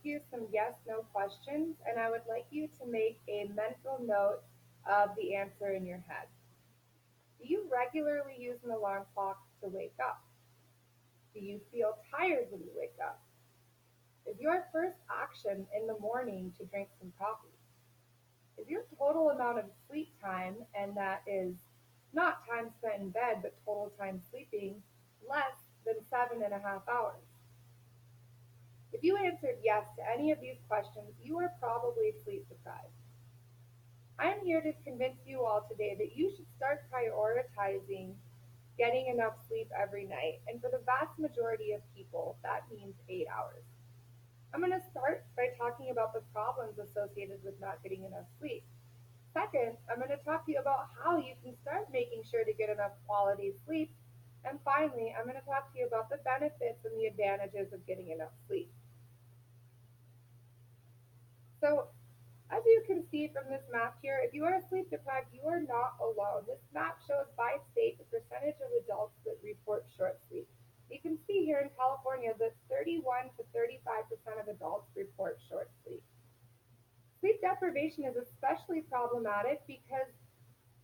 you some yes no questions, and I would like you to make a mental note of the answer in your head. Do you regularly use an alarm clock to wake up? Do you feel tired when you wake up? Is your first action in the morning to drink some coffee? Is your total amount of sleep time, and that is not time spent in bed, but total time sleeping, less than 7.5 hours? If you answered yes to any of these questions, you are probably sleep deprived. I am here to convince you all today that you should start prioritizing getting enough sleep every night. And for the vast majority of people, that means 8 hours. I'm going to start by talking about the problems associated with not getting enough sleep. Second, I'm going to talk to you about how you can start making sure to get enough quality sleep. And finally, I'm going to talk to you about the benefits and the advantages of getting enough sleep. So, as you can see from this map here, if you are sleep deprived, you are not alone. This map shows by state the percentage of adults that report short sleep. You can see here in California that 31 to 35% of adults report short sleep. Sleep deprivation is especially problematic because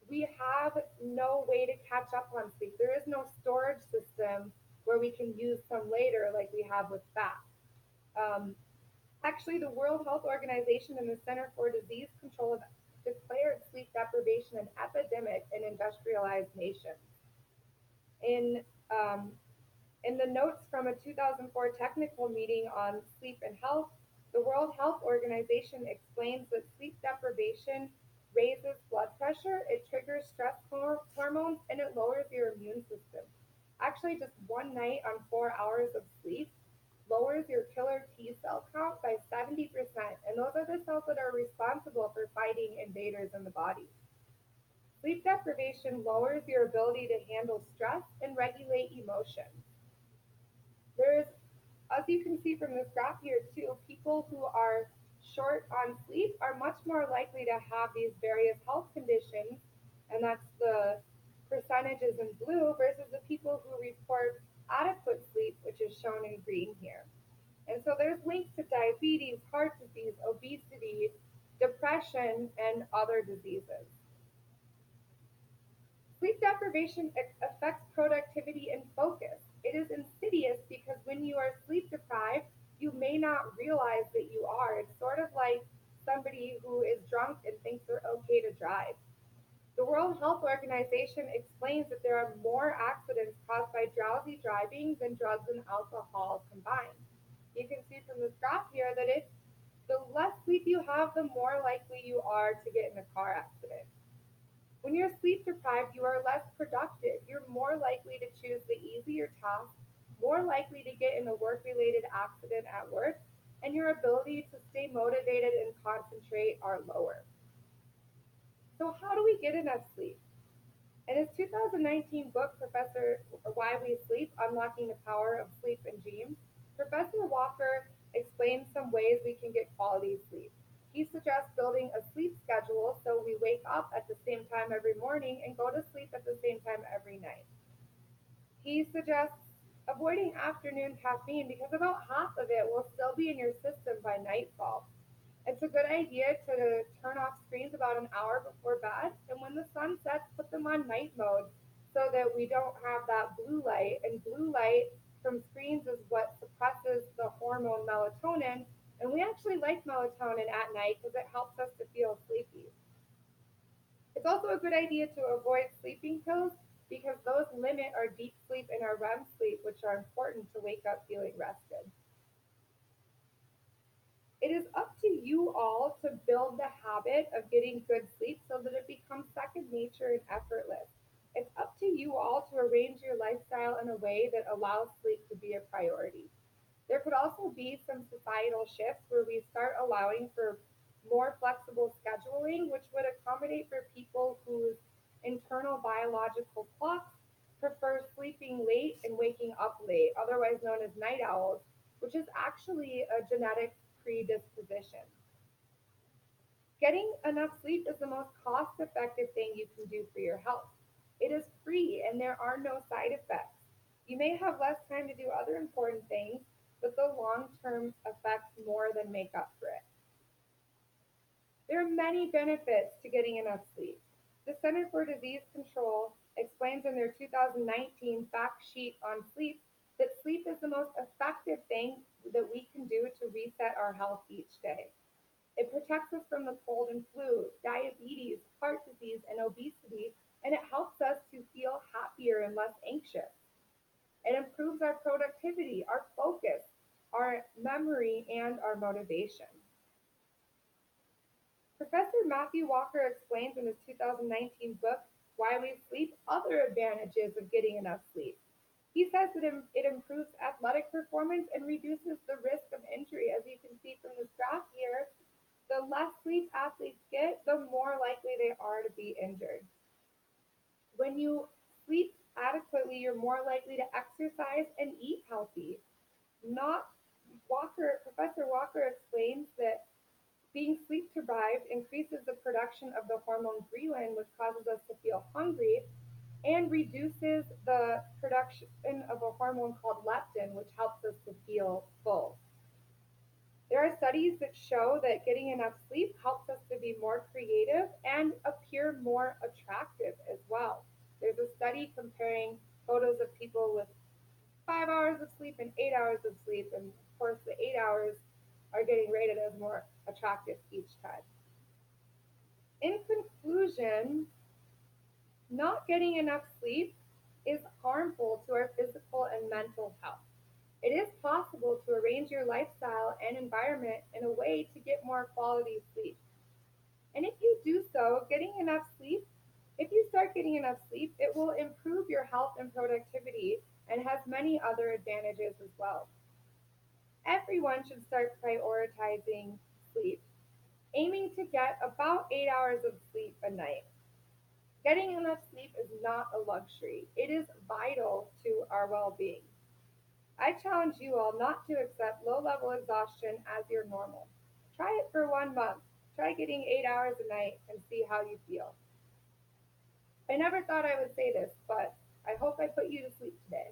we have no way to catch up on sleep. There is no storage system where we can use some later like we have with fat. Um, Actually, the World Health Organization and the Center for Disease Control have declared sleep deprivation an epidemic in industrialized nations. In um, in the notes from a 2004 technical meeting on sleep and health, the World Health Organization explains that sleep deprivation raises blood pressure, it triggers stress hormones, and it lowers your immune system. Actually, just one night on 4 hours of sleep lowers your killer T cell count by 70%, and those are the cells that are responsible for fighting invaders in the body. Sleep deprivation lowers your ability to handle stress and regulate emotions. There is, as you can see from this graph here too, people who are short on sleep are much more likely to have these various health conditions, and that's the percentages in blue versus the people who report adequate sleep, which is shown in green here. And so there's links to diabetes, heart disease, obesity, depression, and other diseases. Sleep deprivation affects productivity and focus. It is insidious because when you are sleep deprived, you may not realize that you are. It's sort of like somebody who is drunk and thinks they're okay to drive. The World Health Organization explains that there are more accidents caused by drowsy driving than drugs and alcohol combined. You can see from this graph here that the less sleep you have, the more likely you are to get in a car accident. When you're sleep deprived, you are less productive. You're more likely to choose the easier task, more likely to get in a work related accident at work, and your ability to stay motivated and concentrate are lower. So, how do we get enough sleep? In his 2019 book, Professor Why We Sleep Unlocking the Power of Sleep and Dreams, Professor Walker explains some ways we can get quality sleep. He suggests building a sleep schedule so we wake up at the same time every morning and go to sleep at the same time every night. He suggests avoiding afternoon caffeine because about half of it will still be in your system by nightfall. It's a good idea to turn off screens about an hour before bed, and when the sun sets, put them on night mode so that we don't have that blue light. And blue light from screens is what suppresses the hormone melatonin, and we actually like melatonin at night because it helps us to feel sleepy. It's also a good idea to avoid sleeping pills because those limit our deep sleep and our REM sleep, which are important to wake up feeling rested. It is up to you all to build the habit of getting good sleep so that it becomes second nature and effortless. It's up to you all to arrange your lifestyle in a way that allows sleep to be a priority. There could also be some societal shifts where we start allowing for more flexible scheduling, which would accommodate for people whose internal biological clocks prefer sleeping late and waking up late, otherwise known as night owls, which is actually a genetic predisposition. Getting enough sleep is the most cost effective thing you can do for your health. It is free and there are no side effects. You may have less time to do other important things, but the long term effects more than make up for it. There are many benefits to getting enough sleep. The Center for Disease Control explains in their 2019 fact sheet on sleep that sleep is the most effective thing that we can do to reset our health each day. It protects us from the cold and flu, diabetes, heart disease, and obesity, and it helps us to feel happier and less anxious. It improves our productivity, our focus, our memory, and our motivation. Professor Matthew Walker explains in his 2019 book, Why We Sleep, other advantages of getting enough sleep. He says that it improves athletic performance and reduces the risk of injury. As you can see from this graph here, the less sleep athletes get, the more likely they are to be injured. When you sleep adequately, you're more likely to exercise and eat healthy. Not Professor Walker explains that being sleep deprived increases the production of the hormone ghrelin, which causes us to feel hungry, and reduces the production of a hormone called leptin, which helps us to feel full. There are studies that show that getting enough sleep helps us to be more creative and appear more attractive as well. There's a study comparing photos of people with 5 hours of sleep and 8 hours of sleep, and of course, the 8 hours are getting rated as more attractive each time. In conclusion, not getting enough sleep is harmful to our physical and mental health. It is possible to arrange your lifestyle and environment in a way to get more quality sleep. And if you do so, getting enough sleep, if you start getting enough sleep, it will improve your health and productivity and has many other advantages as well. Everyone should start prioritizing sleep, aiming to get about 8 hours of sleep a night. Getting enough sleep is not a luxury, it is vital to our well being. I challenge you all not to accept low level exhaustion as your normal. Try it for 1 month. Try getting 8 hours a night and see how you feel. I never thought I would say this, but I hope I put you to sleep today.